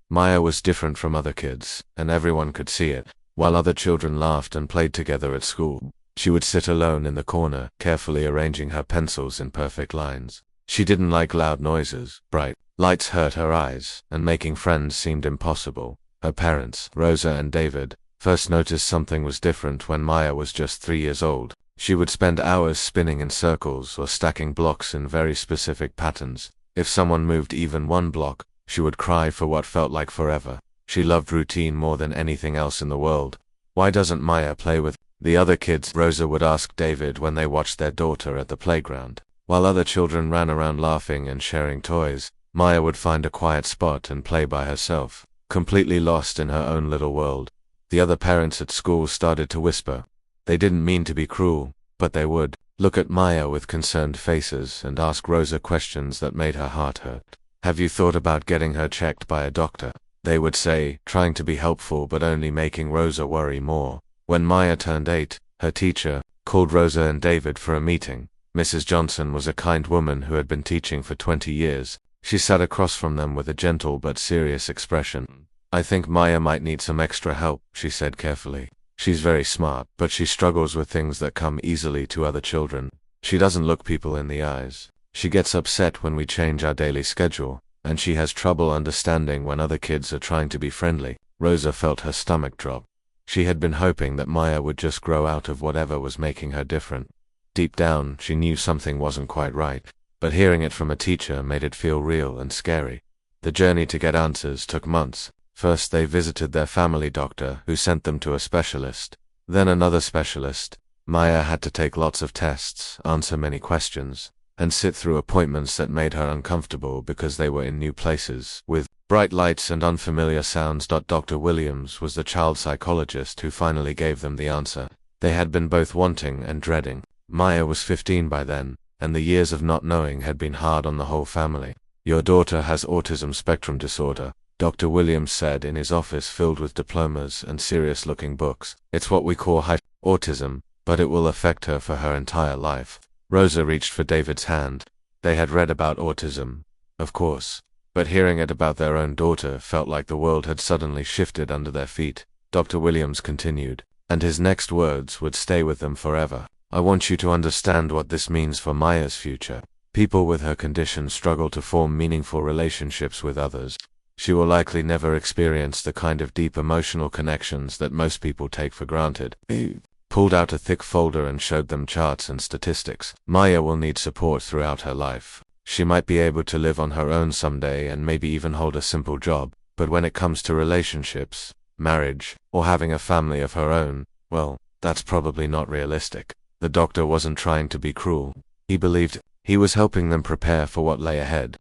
Maya was different from other kids, and everyone could see it. While other children laughed and played together at school, she would sit alone in the corner, carefully arranging her pencils in perfect lines. She didn't like loud noises. Bright lights hurt her eyes, and making friends seemed impossible. Her parents, Rosa and David, first noticed something was different when Maya was just 3 years old. She would spend hours spinning in circles or stacking blocks in very specific patterns. If someone moved even one block, she would cry for what felt like forever. She loved routine more than anything else in the world. "Why doesn't Maya play with the other kids?" Rosa would ask David when they watched their daughter at the playground. While other children ran around laughing and sharing toys, Maya would find a quiet spot and play by herself, completely lost in her own little world. The other parents at school started to whisper. They didn't mean to be cruel, but they would look at Maya with concerned faces and ask Rosa questions that made her heart hurt. "Have you thought about getting her checked by a doctor?" they would say, trying to be helpful but only making Rosa worry more. When Maya turned 8, her teacher called Rosa and David for a meeting. Mrs. Johnson was a kind woman who had been teaching for 20 years. She sat across from them with a gentle but serious expression. "I think Maya might need some extra help," she said carefully. "She's very smart, but she struggles with things that come easily to other children. She doesn't look people in the eyes. She gets upset when we change our daily schedule, and she has trouble understanding when other kids are trying to be friendly." Rosa felt her stomach drop. She had been hoping that Maya would just grow out of whatever was making her different. Deep down, she knew something wasn't quite right, but hearing it from a teacher made it feel real and scary. The journey to get answers took months. First, they visited their family doctor, who sent them to a specialist. Then another specialist. Maya had to take lots of tests, answer many questions, and sit through appointments that made her uncomfortable because they were in new places, with bright lights and unfamiliar sounds. Dr. Williams was the child psychologist who finally gave them the answer they had been both wanting and dreading. Maya was 15 by then, and the years of not knowing had been hard on the whole family. "Your daughter has autism spectrum disorder," Dr. Williams said in his office filled with diplomas and serious-looking books. "It's what we call autism, but it will affect her for her entire life." Rosa reached for David's hand. They had read about autism, of course, but hearing it about their own daughter felt like the world had suddenly shifted under their feet. Dr. Williams continued, and his next words would stay with them forever. "I want you to understand what this means for Maya's future. People with her condition struggle to form meaningful relationships with others. She will likely never experience the kind of deep emotional connections that most people take for granted." He pulled out a thick folder and showed them charts and statistics. "Maya will need support throughout her life. She might be able to live on her own someday and maybe even hold a simple job, but when it comes to relationships, marriage, or having a family of her own, well, that's probably not realistic." The doctor wasn't trying to be cruel. He believed he was helping them prepare for what lay ahead.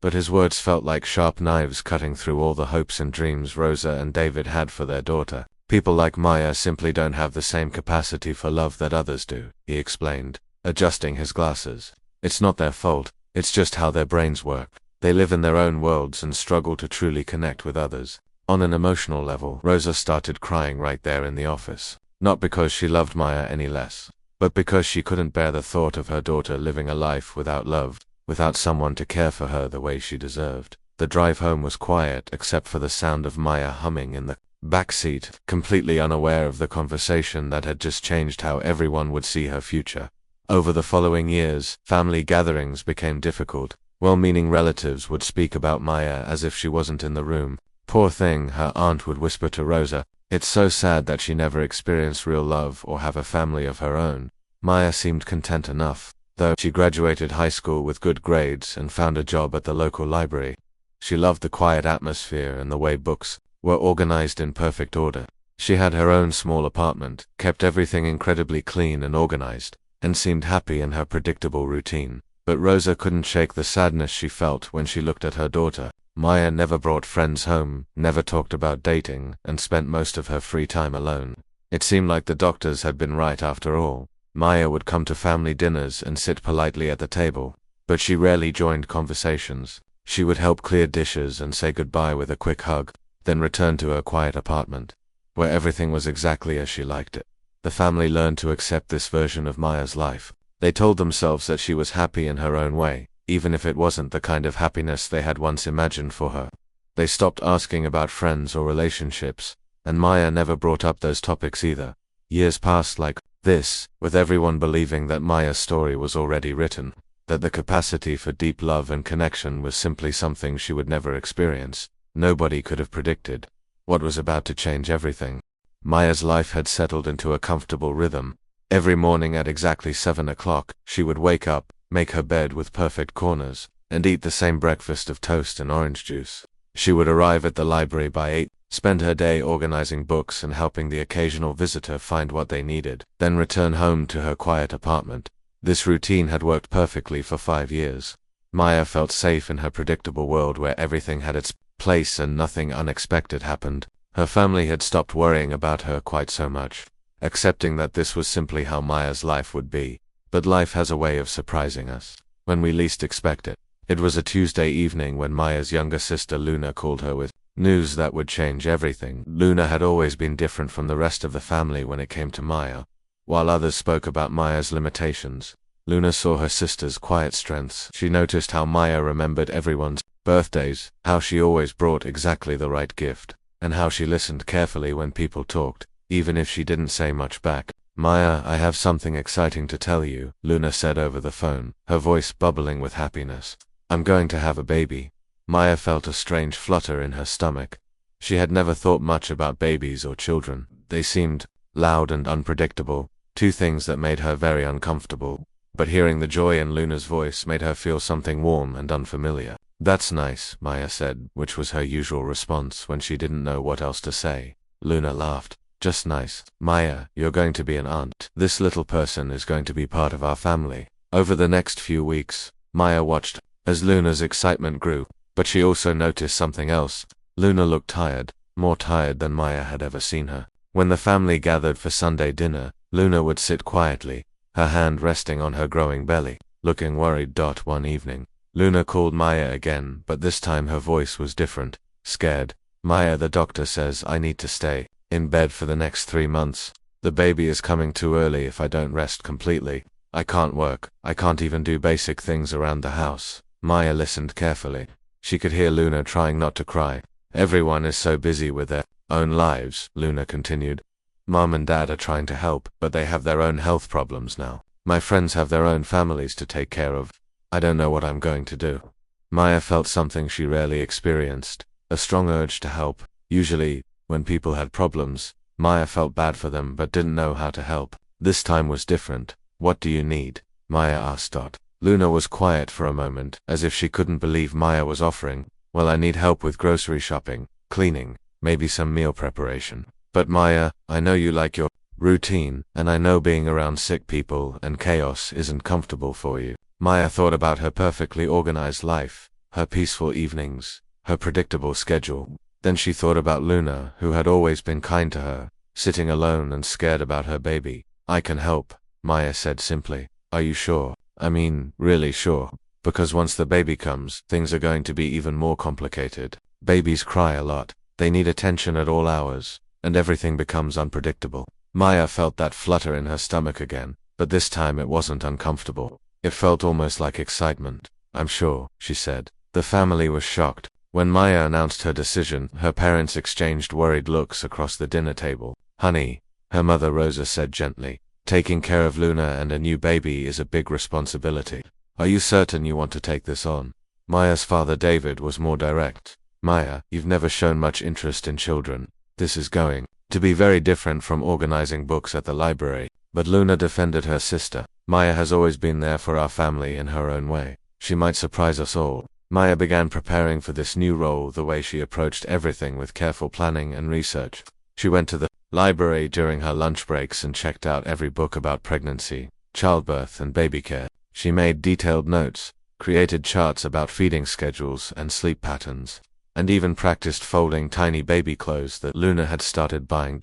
But his words felt like sharp knives cutting through all the hopes and dreams Rosa and David had for their daughter. "People like Maya simply don't have the same capacity for love that others do," he explained, adjusting his glasses. "It's not their fault, it's just how their brains work. They live in their own worlds and struggle to truly connect with others." On an emotional level, Rosa started crying right there in the office. Not because she loved Maya any less, but because she couldn't bear the thought of her daughter living a life without love, without someone to care for her the way she deserved. The drive home was quiet except for the sound of Maya humming in the back seat, completely unaware of the conversation that had just changed how everyone would see her future. Over the following years, family gatherings became difficult. Well-meaning relatives would speak about Maya as if she wasn't in the room. "Poor thing," her aunt would whisper to Rosa. "It's so sad that she never experienced real love or have a family of her own." Maya seemed content enough, though. She graduated high school with good grades and found a job at the local library. She loved the quiet atmosphere and the way books were organized in perfect order. She had her own small apartment, kept everything incredibly clean and organized, and seemed happy in her predictable routine. But Rosa couldn't shake the sadness she felt when she looked at her daughter. Maya never brought friends home, never talked about dating, and spent most of her free time alone. It seemed like the doctors had been right after all. Maya would come to family dinners and sit politely at the table, but she rarely joined conversations. She would help clear dishes and say goodbye with a quick hug, then return to her quiet apartment, where everything was exactly as she liked it. The family learned to accept this version of Maya's life. They told themselves that she was happy in her own way, even if it wasn't the kind of happiness they had once imagined for her. They stopped asking about friends or relationships, and Maya never brought up those topics either. Years passed like this, with everyone believing that Maya's story was already written, that the capacity for deep love and connection was simply something she would never experience. Nobody could have predicted what was about to change everything. Maya's life had settled into a comfortable rhythm. Every morning at exactly 7 o'clock, she would wake up, make her bed with perfect corners, and eat the same breakfast of toast and orange juice. She would arrive at the library by 8, spend her day organizing books and helping the occasional visitor find what they needed, then return home to her quiet apartment. This routine had worked perfectly for 5 years. Maya felt safe in her predictable world where everything had its place and nothing unexpected happened. Her family had stopped worrying about her quite so much, accepting that this was simply how Maya's life would be. But life has a way of surprising us when we least expect it. It was a Tuesday evening when Maya's younger sister Luna called her with news that would change everything. Luna had always been different from the rest of the family when it came to Maya. While others spoke about Maya's limitations, Luna saw her sister's quiet strengths. She noticed how Maya remembered everyone's birthdays, how she always brought exactly the right gift, and how she listened carefully when people talked, even if she didn't say much back. "Maya, I have something exciting to tell you," Luna said over the phone, her voice bubbling with happiness. "I'm going to have a baby." Maya felt a strange flutter in her stomach. She had never thought much about babies or children. They seemed loud and unpredictable, two things that made her very uncomfortable. But hearing the joy in Luna's voice made her feel something warm and unfamiliar. "That's nice," Maya said, which was her usual response when she didn't know what else to say. Luna laughed. "Just nice. Maya, you're going to be an aunt. This little person is going to be part of our family." Over the next few weeks, Maya watched as Luna's excitement grew, but she also noticed something else. Luna looked tired, more tired than Maya had ever seen her. When the family gathered for Sunday dinner, Luna would sit quietly, her hand resting on her growing belly, looking worried. One evening, Luna called Maya again, but this time her voice was different, scared. "Maya, the doctor says I need to stay in bed for the next 3 months. The baby is coming too early if I don't rest completely. I can't work. I can't even do basic things around the house." Maya listened carefully. She could hear Luna trying not to cry. "Everyone is so busy with their own lives," Luna continued. "Mom and Dad are trying to help, but they have their own health problems now. My friends have their own families to take care of. I don't know what I'm going to do." Maya felt something she rarely experienced, a strong urge to help. Usually, when people had problems, Maya felt bad for them but didn't know how to help. This time was different. "What do you need?" Maya asked. Luna was quiet for a moment, as if she couldn't believe Maya was offering. "Well, I need help with grocery shopping, cleaning, maybe some meal preparation. But Maya, I know you like your routine, and I know being around sick people and chaos isn't comfortable for you." Maya thought about her perfectly organized life, her peaceful evenings, her predictable schedule. Then she thought about Luna, who had always been kind to her, sitting alone and scared about her baby. "I can help," Maya said simply. "Are you sure? I mean, really sure? Because once the baby comes, things are going to be even more complicated. Babies cry a lot, they need attention at all hours, and everything becomes unpredictable." Maya felt that flutter in her stomach again, but this time it wasn't uncomfortable. It felt almost like excitement. "I'm sure," she said. The family was shocked. When Maya announced her decision, her parents exchanged worried looks across the dinner table. "Honey," her mother Rosa said gently, "taking care of Luna and a new baby is a big responsibility. Are you certain you want to take this on?" Maya's father David was more direct. "Maya, you've never shown much interest in children. This is going to be very different from organizing books at the library." But Luna defended her sister. "Maya has always been there for our family in her own way. She might surprise us all." Maya began preparing for this new role the way she approached everything with careful planning and research. She went to the library during her lunch breaks and checked out every book about pregnancy, childbirth, and baby care. She made detailed notes, created charts about feeding schedules and sleep patterns, and even practiced folding tiny baby clothes that Luna had started buying.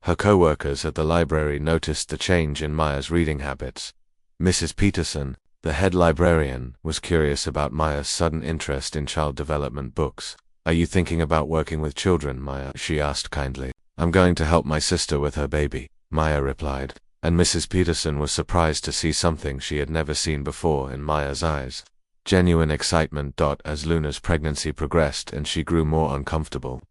Her co-workers at the library noticed the change in Maya's reading habits. Mrs. Peterson, the head librarian, was curious about Maya's sudden interest in child development books. "Are you thinking about working with children, Maya?" she asked kindly. "I'm going to help my sister with her baby," Maya replied, and Mrs. Peterson was surprised to see something she had never seen before in Maya's eyes. genuine excitement. As Luna's pregnancy progressed and she grew more uncomfortable,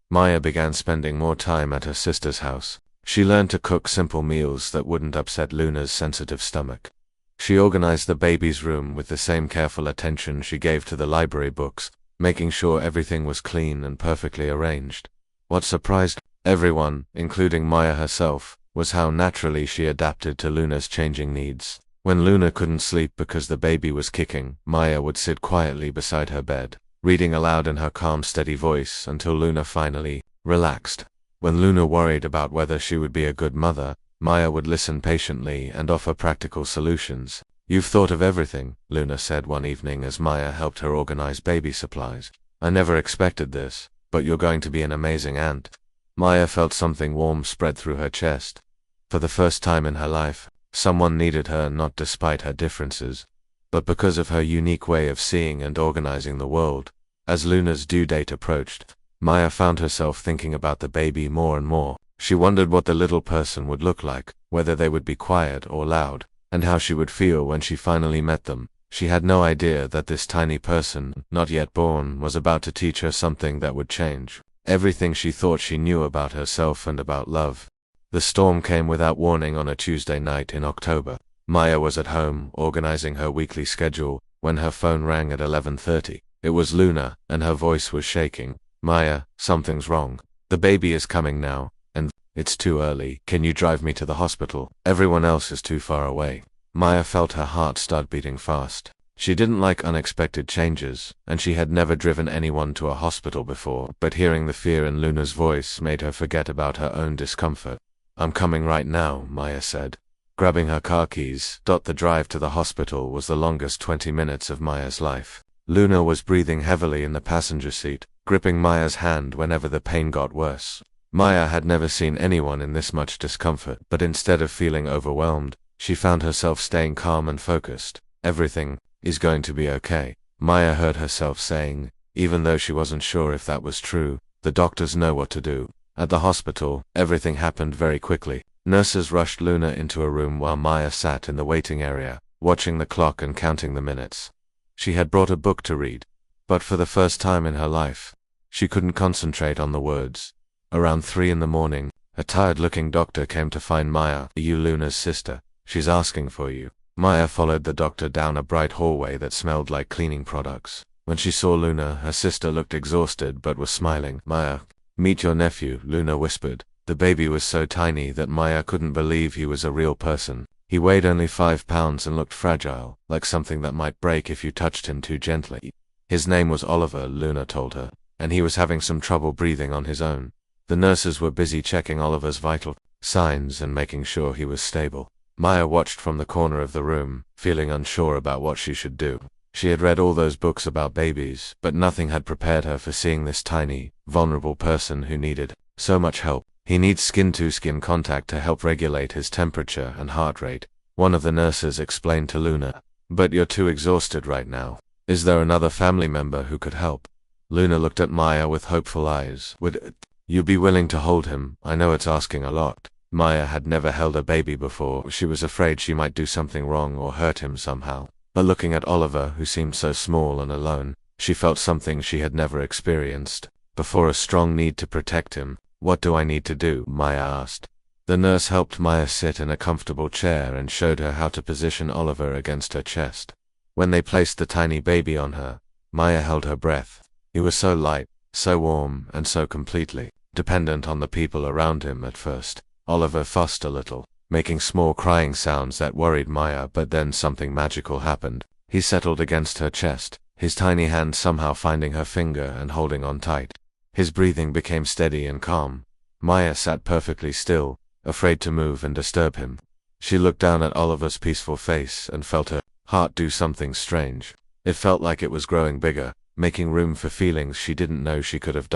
Maya began spending more time at her sister's house. She learned to cook simple meals that wouldn't upset Luna's sensitive stomach. She organized the baby's room with the same careful attention she gave to the library books, making sure everything was clean and perfectly arranged. What surprised everyone, including Maya herself, was how naturally she adapted to Luna's changing needs. When Luna couldn't sleep because the baby was kicking, Maya would sit quietly beside her bed, reading aloud in her calm, steady voice until Luna finally relaxed. When Luna worried about whether she would be a good mother, Maya would listen patiently and offer practical solutions. "You've thought of everything," Luna said one evening as Maya helped her organize baby supplies. "I never expected this, but you're going to be an amazing aunt." Maya felt something warm spread through her chest. For the first time in her life, someone needed her, not despite her differences, but because of her unique way of seeing and organizing the world. As Luna's due date approached, Maya found herself thinking about the baby more and more. She wondered what the little person would look like, whether they would be quiet or loud, and how she would feel when she finally met them. She had no idea that this tiny person, not yet born, was about to teach her something that would change everything she thought she knew about herself and about love. The storm came without warning on a Tuesday night in October. Maya was at home, organizing her weekly schedule, when her phone rang at 11:30. It was Luna, and her voice was shaking. "Maya, something's wrong. The baby is coming now, and it's too early. Can you drive me to the hospital? Everyone else is too far away." Maya felt her heart start beating fast. She didn't like unexpected changes, and she had never driven anyone to a hospital before, but hearing the fear in Luna's voice made her forget about her own discomfort. "I'm coming right now," Maya said, grabbing her car keys. The drive to the hospital was the longest 20 minutes of Maya's life. Luna was breathing heavily in the passenger seat, gripping Maya's hand whenever the pain got worse. Maya had never seen anyone in this much discomfort, but instead of feeling overwhelmed, she found herself staying calm and focused. "Everything is going to be okay," Maya heard herself saying, even though she wasn't sure if that was true. "The doctors know what to do." At the hospital, everything happened very quickly. Nurses rushed Luna into a room while Maya sat in the waiting area, watching the clock and counting the minutes. She had brought a book to read, but for the first time in her life, she couldn't concentrate on the words. Around 3 in the morning, a tired-looking doctor came to find Maya. "Are you Luna's sister? She's asking for you." Maya followed the doctor down a bright hallway that smelled like cleaning products. When she saw Luna, her sister looked exhausted but was smiling. "Maya, meet your nephew," Luna whispered. The baby was so tiny that Maya couldn't believe he was a real person. He weighed only 5 pounds and looked fragile, like something that might break if you touched him too gently. His name was Oliver, Luna told her, and he was having some trouble breathing on his own. The nurses were busy checking Oliver's vital signs and making sure he was stable. Maya watched from the corner of the room, feeling unsure about what she should do. She had read all those books about babies, but nothing had prepared her for seeing this tiny, vulnerable person who needed so much help. "He needs skin-to-skin contact to help regulate his temperature and heart rate," one of the nurses explained to Luna. "But you're too exhausted right now. Is there another family member who could help?" Luna looked at Maya with hopeful eyes. "Would you be willing to hold him? I know it's asking a lot." Maya had never held a baby before. She was afraid she might do something wrong or hurt him somehow. But looking at Oliver, who seemed so small and alone, she felt something she had never experienced before, a strong need to protect him. "What do I need to do?" Maya asked. The nurse helped Maya sit in a comfortable chair and showed her how to position Oliver against her chest. When they placed the tiny baby on her, Maya held her breath. He was so light, so warm, and so completely dependent on the people around him. At first, Oliver fussed a little, making small crying sounds that worried Maya, but then something magical happened. He settled against her chest, his tiny hand somehow finding her finger and holding on tight. His breathing became steady and calm. Maya sat perfectly still, afraid to move and disturb him. She looked down at Oliver's peaceful face and felt her heart do something strange. It felt like it was growing bigger, making room for feelings she didn't know she could have.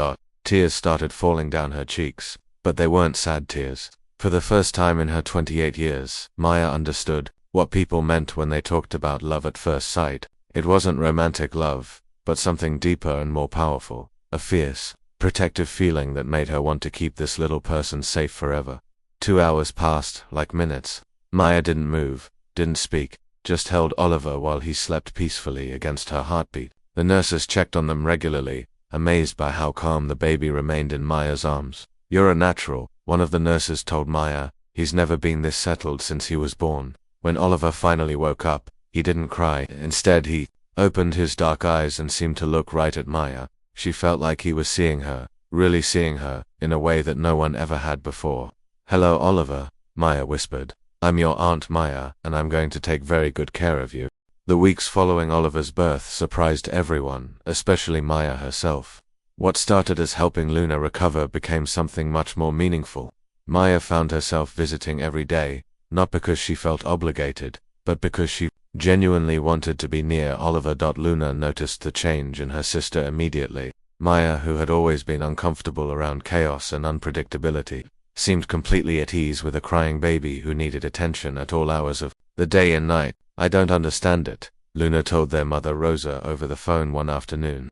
Tears started falling down her cheeks, but they weren't sad tears. For the first time in her 28 years, Maya understood what people meant when they talked about love at first sight. It wasn't romantic love, but something deeper and more powerful, a fierce, protective feeling that made her want to keep this little person safe forever. 2 hours passed, like minutes. Maya didn't move, didn't speak, just held Oliver while he slept peacefully against her heartbeat. The nurses checked on them regularly, amazed by how calm the baby remained in Maya's arms. "You're a natural," one of the nurses told Maya. "He's never been this settled since he was born." When Oliver finally woke up, he didn't cry. Instead, he opened his dark eyes and seemed to look right at Maya. She felt like he was seeing her, really seeing her, in a way that no one ever had before. "Hello, Oliver," Maya whispered. "I'm your Aunt Maya, and I'm going to take very good care of you." The weeks following Oliver's birth surprised everyone, especially Maya herself. What started as helping Luna recover became something much more meaningful. Maya found herself visiting every day, not because she felt obligated, but because she genuinely wanted to be near Oliver. Luna noticed the change in her sister immediately. Maya, who had always been uncomfortable around chaos and unpredictability, seemed completely at ease with a crying baby who needed attention at all hours of the day and night. "I don't understand it," Luna told their mother Rosa over the phone one afternoon.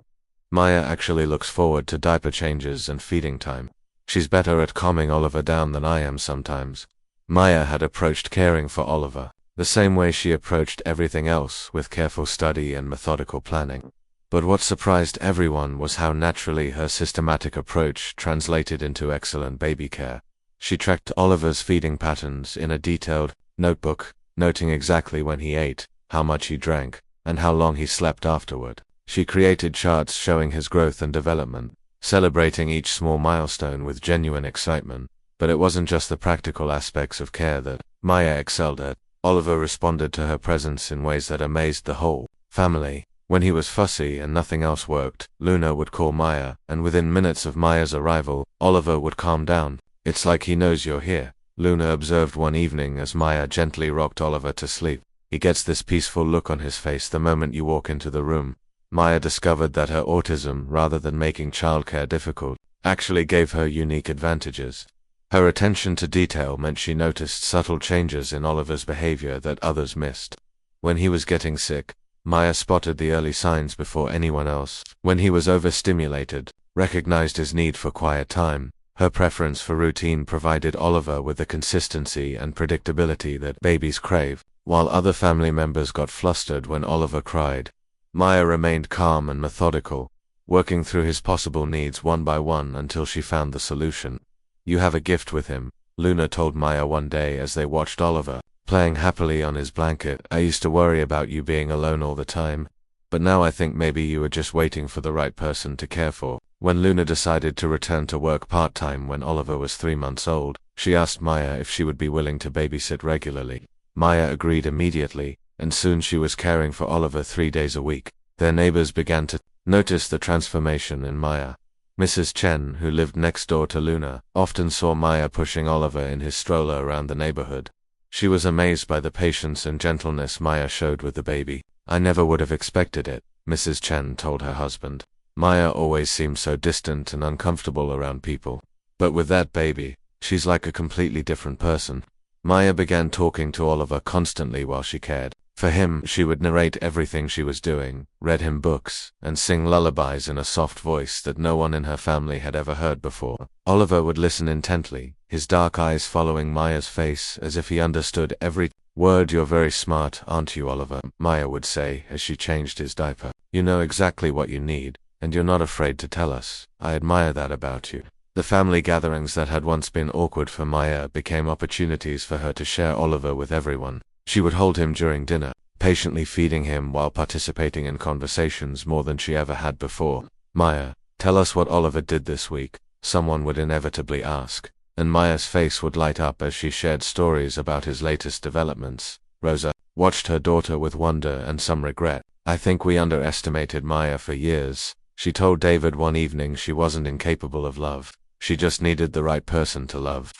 "Maya actually looks forward to diaper changes and feeding time. She's better at calming Oliver down than I am sometimes." Maya had approached caring for Oliver the same way she approached everything else, with careful study and methodical planning. But what surprised everyone was how naturally her systematic approach translated into excellent baby care. She tracked Oliver's feeding patterns in a detailed notebook, noting exactly when he ate, how much he drank, and how long he slept afterward. She created charts showing his growth and development, celebrating each small milestone with genuine excitement. But it wasn't just the practical aspects of care that Maya excelled at. Oliver responded to her presence in ways that amazed the whole family. When he was fussy and nothing else worked, Luna would call Maya, and within minutes of Maya's arrival, Oliver would calm down. "It's like he knows you're here," Luna observed one evening as Maya gently rocked Oliver to sleep. "He gets this peaceful look on his face the moment you walk into the room." Maya discovered that her autism, rather than making childcare difficult, actually gave her unique advantages. Her attention to detail meant she noticed subtle changes in Oliver's behavior that others missed. When he was getting sick, Maya spotted the early signs before anyone else. When he was overstimulated, recognized his need for quiet time. Her preference for routine provided Oliver with the consistency and predictability that babies crave, while other family members got flustered when Oliver cried. Maya remained calm and methodical, working through his possible needs one by one until she found the solution. "You have a gift with him," Luna told Maya one day as they watched Oliver playing happily on his blanket. "I used to worry about you being alone all the time, but now I think maybe you were just waiting for the right person to care for." When Luna decided to return to work part-time when Oliver was 3 months old, she asked Maya if she would be willing to babysit regularly. Maya agreed immediately, and soon she was caring for Oliver 3 days a week. Their neighbors began to notice the transformation in Maya. Mrs. Chen, who lived next door to Luna, often saw Maya pushing Oliver in his stroller around the neighborhood. She was amazed by the patience and gentleness Maya showed with the baby. "I never would have expected it," Mrs. Chen told her husband. "Maya always seemed so distant and uncomfortable around people. But with that baby, she's like a completely different person." Maya began talking to Oliver constantly while she cared. For him, she would narrate everything she was doing, read him books, and sing lullabies in a soft voice that no one in her family had ever heard before. Oliver would listen intently, his dark eyes following Maya's face as if he understood every word. "You're very smart, aren't you, Oliver?" Maya would say as she changed his diaper. "You know exactly what you need, and you're not afraid to tell us. I admire that about you." The family gatherings that had once been awkward for Maya became opportunities for her to share Oliver with everyone. She would hold him during dinner, patiently feeding him while participating in conversations more than she ever had before. "Maya, tell us what Oliver did this week," someone would inevitably ask, and Maya's face would light up as she shared stories about his latest developments. Rosa watched her daughter with wonder and some regret. "I think we underestimated Maya for years," she told David one evening. "She wasn't incapable of love. She just needed the right person to love."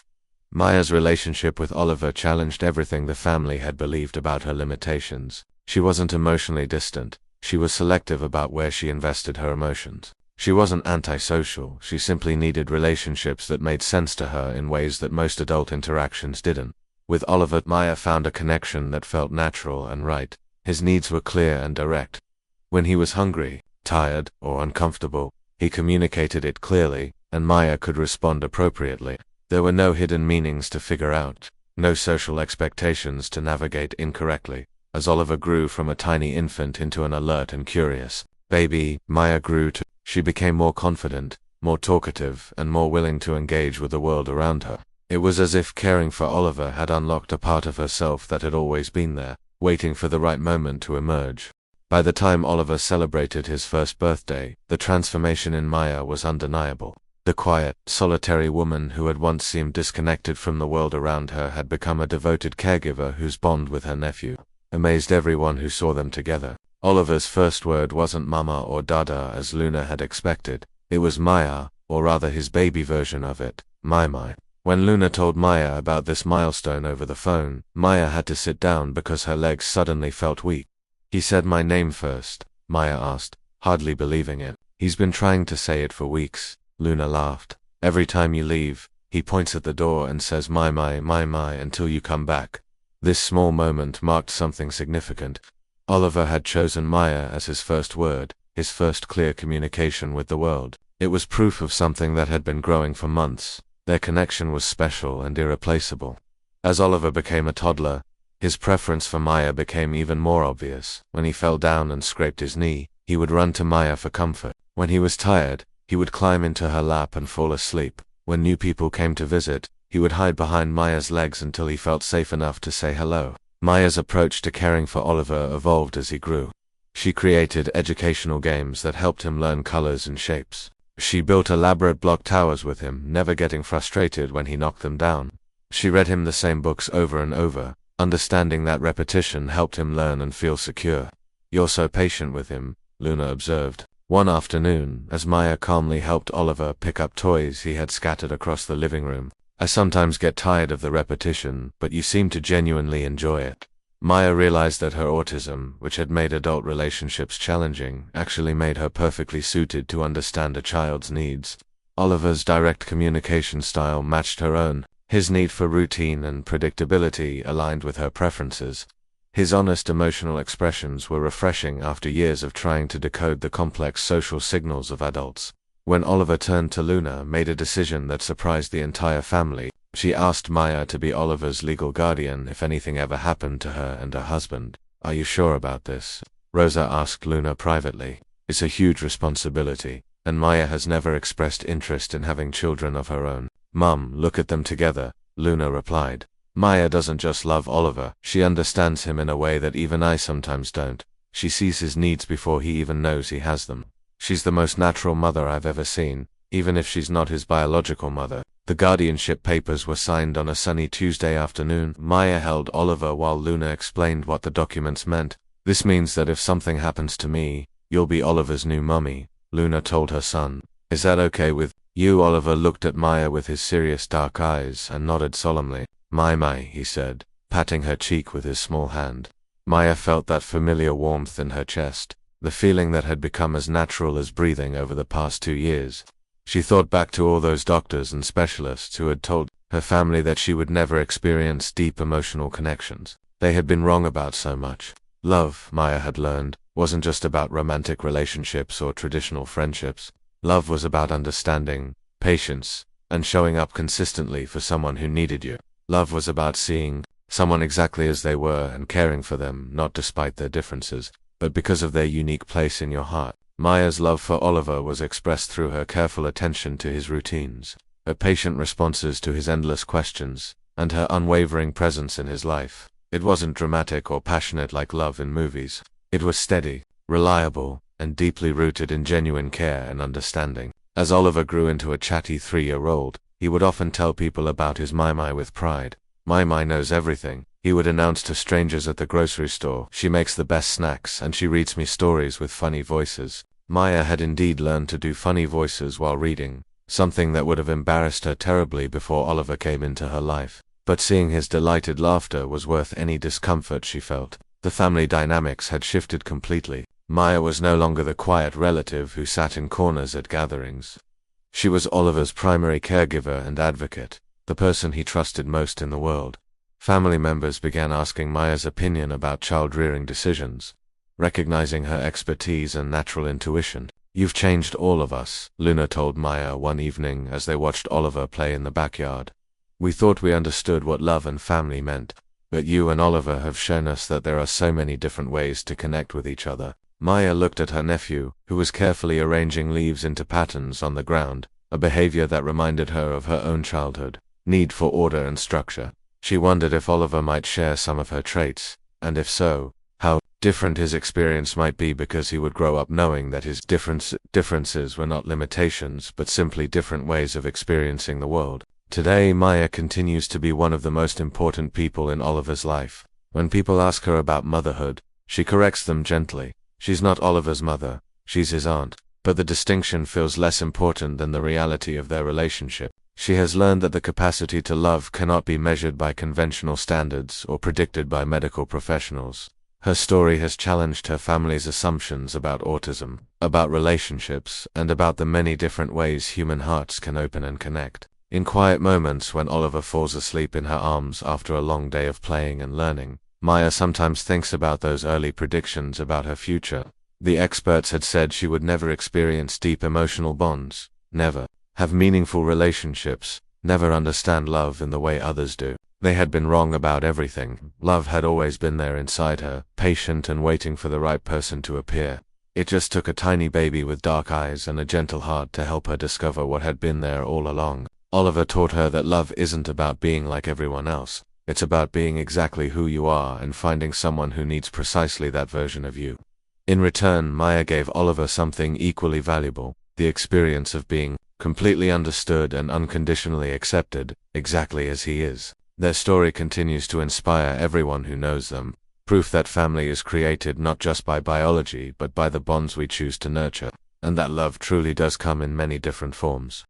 Maya's relationship with Oliver challenged everything the family had believed about her limitations. She wasn't emotionally distant. She was selective about where she invested her emotions. She wasn't antisocial. She simply needed relationships that made sense to her in ways that most adult interactions didn't. With Oliver, Maya found a connection that felt natural and right. His needs were clear and direct. When he was hungry, tired, or uncomfortable, he communicated it clearly, and Maya could respond appropriately. There were no hidden meanings to figure out, no social expectations to navigate incorrectly. As Oliver grew from a tiny infant into an alert and curious baby, Maya grew too. She became more confident, more talkative, and more willing to engage with the world around her. It was as if caring for Oliver had unlocked a part of herself that had always been there, waiting for the right moment to emerge. By the time Oliver celebrated his first birthday, the transformation in Maya was undeniable. The quiet, solitary woman who had once seemed disconnected from the world around her had become a devoted caregiver whose bond with her nephew amazed everyone who saw them together. Oliver's first word wasn't mama or dada as Luna had expected. It was Maya, or rather his baby version of it, Mai. When Luna told Maya about this milestone over the phone, Maya had to sit down because her legs suddenly felt weak. "He said my name first," Maya asked, hardly believing it. "He's been trying to say it for weeks," Luna laughed. "Every time you leave, he points at the door and says my until you come back." This small moment marked something significant. Oliver had chosen Maya as his first word, his first clear communication with the world. It was proof of something that had been growing for months. Their connection was special and irreplaceable. As Oliver became a toddler, his preference for Maya became even more obvious. When he fell down and scraped his knee, he would run to Maya for comfort. When he was tired, he would climb into her lap and fall asleep. When new people came to visit, he would hide behind Maya's legs until he felt safe enough to say hello. Maya's approach to caring for Oliver evolved as he grew. She created educational games that helped him learn colors and shapes. She built elaborate block towers with him, never getting frustrated when he knocked them down. She read him the same books over and over, understanding that repetition helped him learn and feel secure. "You're so patient with him," Luna observed. One afternoon, as Maya calmly helped Oliver pick up toys he had scattered across the living room, "I sometimes get tired of the repetition, but you seem to genuinely enjoy it." Maya realized that her autism, which had made adult relationships challenging, actually made her perfectly suited to understand a child's needs. Oliver's direct communication style matched her own. His need for routine and predictability aligned with her preferences. His honest emotional expressions were refreshing after years of trying to decode the complex social signals of adults. When Oliver turned to Luna, made a decision that surprised the entire family. She asked Maya to be Oliver's legal guardian if anything ever happened to her and her husband. "Are you sure about this?" Rosa asked Luna privately. "It's a huge responsibility, and Maya has never expressed interest in having children of her own." "Mum, look at them together," Luna replied. "Maya doesn't just love Oliver, she understands him in a way that even I sometimes don't. She sees his needs before he even knows he has them. She's the most natural mother I've ever seen, even if she's not his biological mother." The guardianship papers were signed on a sunny Tuesday afternoon. Maya held Oliver while Luna explained what the documents meant. "This means that if something happens to me, you'll be Oliver's new mummy," Luna told her son. "Is that okay with you?" Oliver looked at Maya with his serious dark eyes and nodded solemnly. My, he said, patting her cheek with his small hand. Maya felt that familiar warmth in her chest, the feeling that had become as natural as breathing over the past 2 years. She thought back to all those doctors and specialists who had told her family that she would never experience deep emotional connections. They had been wrong about so much. Love, Maya had learned, wasn't just about romantic relationships or traditional friendships. Love was about understanding, patience, and showing up consistently for someone who needed you. Love was about seeing someone exactly as they were and caring for them, not despite their differences, but because of their unique place in your heart. Maya's love for Oliver was expressed through her careful attention to his routines, her patient responses to his endless questions, and her unwavering presence in his life. It wasn't dramatic or passionate like love in movies. It was steady, reliable, and deeply rooted in genuine care and understanding. As Oliver grew into a chatty 3-year-old, he would often tell people about his Mai with pride. "Mai knows everything," he would announce to strangers at the grocery store. "She makes the best snacks and she reads me stories with funny voices." Maya had indeed learned to do funny voices while reading, something that would have embarrassed her terribly before Oliver came into her life. But seeing his delighted laughter was worth any discomfort she felt. The family dynamics had shifted completely. Maya was no longer the quiet relative who sat in corners at gatherings. She was Oliver's primary caregiver and advocate, the person he trusted most in the world. Family members began asking Maya's opinion about child-rearing decisions, recognizing her expertise and natural intuition. "You've changed all of us," Luna told Maya one evening as they watched Oliver play in the backyard. "We thought we understood what love and family meant, but you and Oliver have shown us that there are so many different ways to connect with each other. Maya looked at her nephew, who was carefully arranging leaves into patterns on the ground, a behavior that reminded her of her own childhood, need for order and structure. She wondered if Oliver might share some of her traits, and if so, how different his experience might be, because he would grow up knowing that his differences were not limitations but simply different ways of experiencing the world. Today, Maya continues to be one of the most important people in Oliver's life. When people ask her about motherhood, she corrects them gently. She's not Oliver's mother, she's his aunt, but the distinction feels less important than the reality of their relationship. She has learned that the capacity to love cannot be measured by conventional standards or predicted by medical professionals. Her story has challenged her family's assumptions about autism, about relationships, and about the many different ways human hearts can open and connect. In quiet moments when Oliver falls asleep in her arms after a long day of playing and learning, Maya sometimes thinks about those early predictions about her future. The experts had said she would never experience deep emotional bonds, never have meaningful relationships, never understand love in the way others do. They had been wrong about everything. Love had always been there inside her, patient and waiting for the right person to appear. It just took a tiny baby with dark eyes and a gentle heart to help her discover what had been there all along. Oliver taught her that love isn't about being like everyone else. It's about being exactly who you are and finding someone who needs precisely that version of you. In return, Maya gave Oliver something equally valuable, the experience of being completely understood and unconditionally accepted, exactly as he is. Their story continues to inspire everyone who knows them, proof that family is created not just by biology but by the bonds we choose to nurture, and that love truly does come in many different forms.